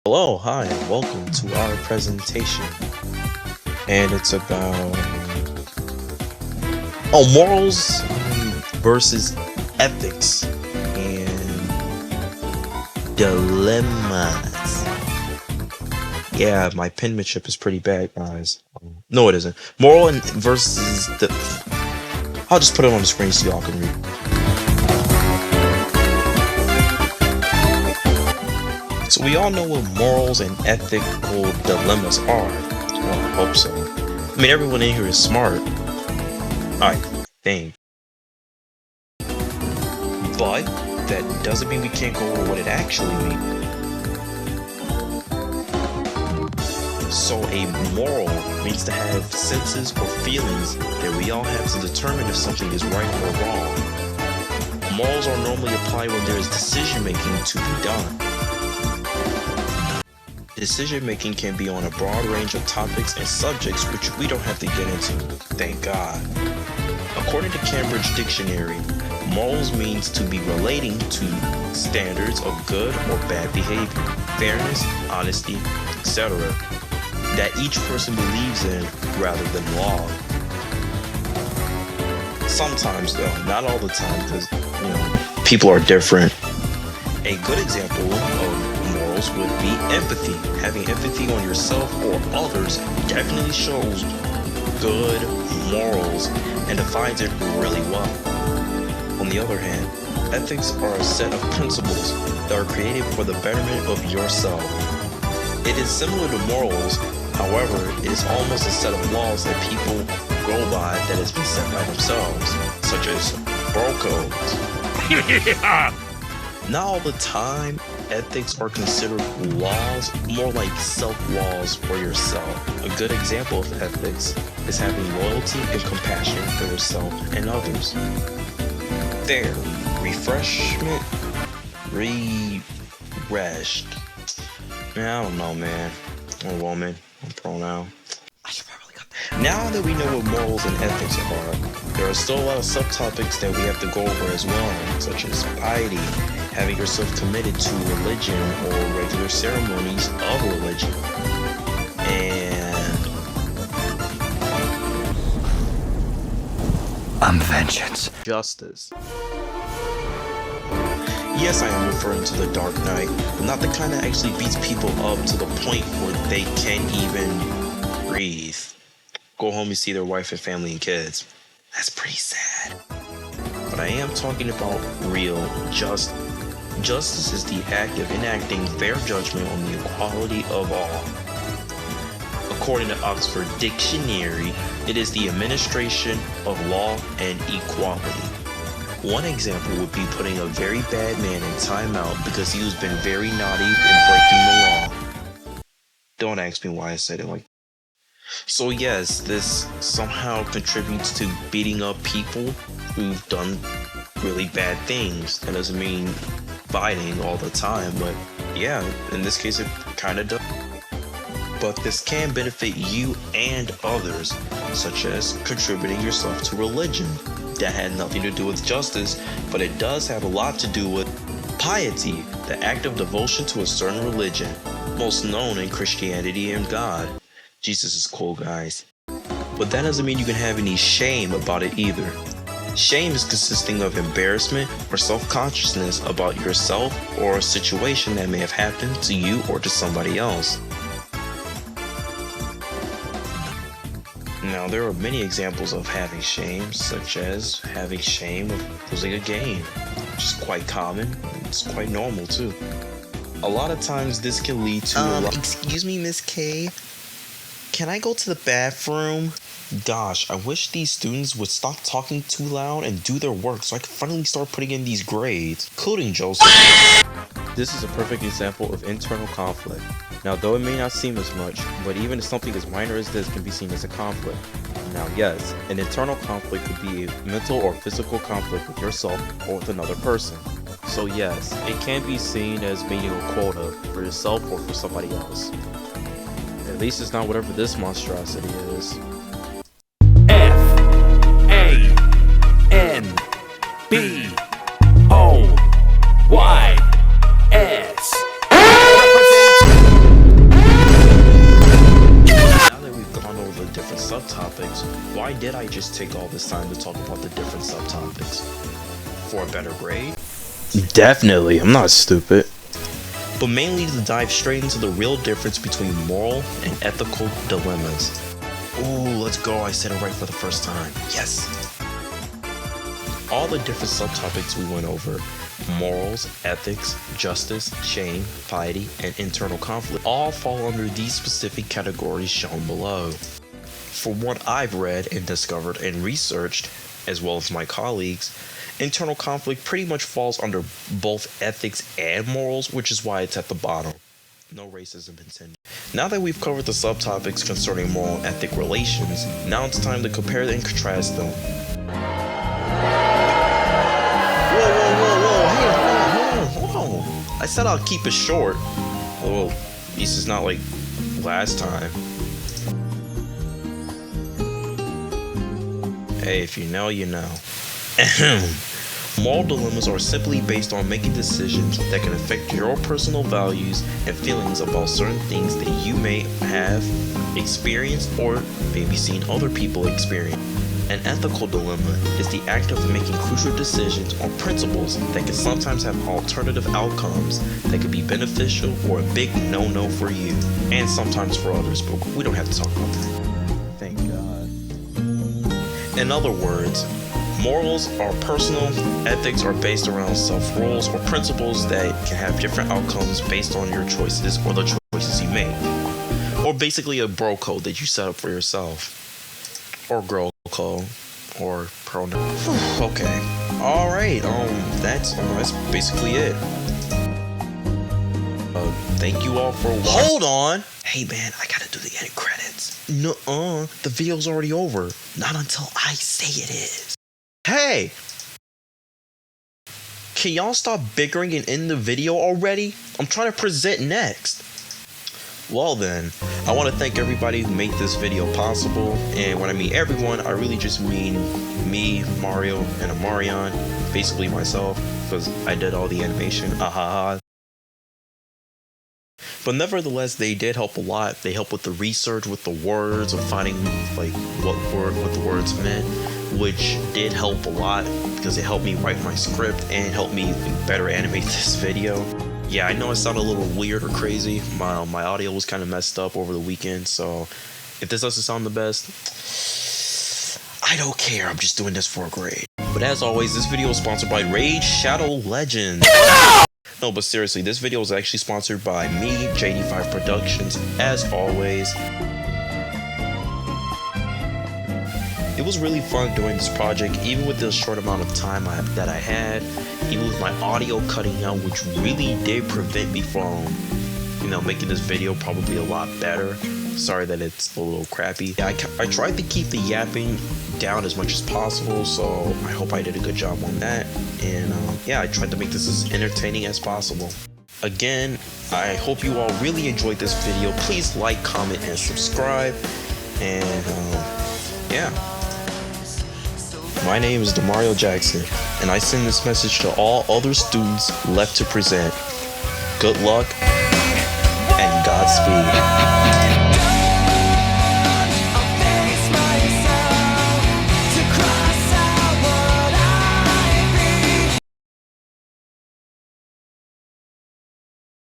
Hello, hi, and welcome to our presentation. And it's about morals versus ethics and dilemmas. Yeah, my penmanship is pretty bad, guys. No, it isn't. Moral and versus the. I'll just put it on the screen so y'all can read. So we all know what morals and ethical dilemmas are. Well, I hope so. I mean, everyone in here is smart. I think. But that doesn't mean we can't go over what it actually means. So a moral means to have senses or feelings that we all have to determine if something is right or wrong. Morals are normally applied when there is decision making to be done. Decision making can be on a broad range of topics and subjects which we don't have to get into, thank God. According to Cambridge Dictionary, morals means to be relating to standards of good or bad behavior, fairness, honesty, etc. that each person believes in rather than law. Sometimes though, not all the time, because people are different. A good example of morals would be empathy. Having empathy on yourself or others definitely shows good morals and defines it really well. On the other hand, ethics are a set of principles that are created for the betterment of yourself. It is similar to morals, however, it is almost a set of laws that people go by that has been set by themselves, such as bro codes. Not all the time, ethics are considered laws, more like self-laws for yourself. A good example of ethics is having loyalty and compassion for yourself and others. There, refreshment, refreshed. Man, I don't know, man. I'm a woman, I'm a pronoun. I should probably cut that. Now that we know what morals and ethics are, there are still a lot of subtopics that we have to go over as well, such as piety, having yourself committed to religion or regular ceremonies of religion, and vengeance. Justice. Yes, I am referring to the Dark Knight, but not the kind that actually beats people up to the point where they can't even breathe. Go home and see their wife and family and kids. That's pretty sad. But I am talking about real justice. Justice is the act of enacting fair judgment on the equality of all. According to Oxford Dictionary, it is the administration of law and equality. One example would be putting a very bad man in timeout because he was been very naughty in breaking the law. Don't ask me why I said it like that. So yes, this somehow contributes to beating up people who've done really bad things. That doesn't mean fighting all the time, but yeah, in this case it kind of does. But this can benefit you and others, such as contributing yourself to religion. That had nothing to do with justice, but it does have a lot to do with piety, the act of devotion to a certain religion, most known in Christianity and God. Jesus is cool, guys. But that doesn't mean you can have any shame about it either. Shame is consisting of embarrassment or self-consciousness about yourself or a situation that may have happened to you or to somebody else. Now, there are many examples of having shame, such as having shame of losing a game, which is quite common. It's quite normal, too. A lot of times, this can lead to excuse me, Miss K. Can I go to the bathroom? Gosh, I wish these students would stop talking too loud and do their work so I can finally start putting in these grades, including Joseph. This is a perfect example of internal conflict. Now, though it may not seem as much, but even something as minor as this can be seen as a conflict. Now, yes, an internal conflict could be a mental or physical conflict with yourself or with another person. So yes, it can be seen as meeting a quota for yourself or for somebody else. At least it's not whatever this monstrosity is. FANBOYS just take all this time to talk about the different subtopics for a better grade? Definitely, I'm not stupid. But mainly to dive straight into the real difference between moral and ethical dilemmas. Ooh, let's go, I said it right for the first time. Yes! All the different subtopics we went over, morals, ethics, justice, shame, piety, and internal conflict, all fall under these specific categories shown below. From what I've read and discovered and researched, as well as my colleagues, internal conflict pretty much falls under both ethics and morals, which is why it's at the bottom. No racism intended. Now that we've covered the subtopics concerning moral and ethic relations, now it's time to compare and contrast them. Whoa, hey, hold on. I said I'll keep it short. Well, at least it's not like last time. Hey, if you know, you know. Moral dilemmas are simply based on making decisions that can affect your personal values and feelings about certain things that you may have experienced or maybe seen other people experience. An ethical dilemma is the act of making crucial decisions on principles that can sometimes have alternative outcomes that could be beneficial or a big no-no for you, and sometimes for others, but we don't have to talk about that. Thank God. In other words, morals are personal, ethics are based around self-rules or principles that can have different outcomes based on your choices or the choices you make. Or basically a bro code that you set up for yourself. Or girl code. Or pronoun. Okay. Alright, that's basically it. Thank you all for watching. Hold on! Hey man, I gotta do the end credits. Nuh-uh, the video's already over. Not until I say it is. Hey! Can y'all stop bickering and end the video already? I'm trying to present next. Well then, I want to thank everybody who made this video possible. And when I mean everyone, I really just mean me, Mario, and Amarion. Basically myself, because I did all the animation. Ahaha. But nevertheless, they did help a lot. They helped with the research, with the words, of finding like what the words meant, which did help a lot because it helped me write my script and helped me better animate this video. Yeah, I know it sounded a little weird or crazy. My audio was kind of messed up over the weekend, so if this doesn't sound the best, I don't care. I'm just doing this for a grade. But as always, this video is sponsored by Raid Shadow Legends. No, but seriously, this video is actually sponsored by me, JD5 Productions, as always. It was really fun doing this project, even with the short amount of time that I had, even with my audio cutting out, which really did prevent me from, making this video probably a lot better. Sorry that it's a little crappy. I tried to keep the yapping down as much as possible, so I hope I did a good job on that. And yeah, I tried to make this as entertaining as possible. Again, I hope you all really enjoyed this video. Please like, comment, and subscribe. And yeah. My name is Demario Jackson, and I send this message to all other students left to present. Good luck, and Godspeed.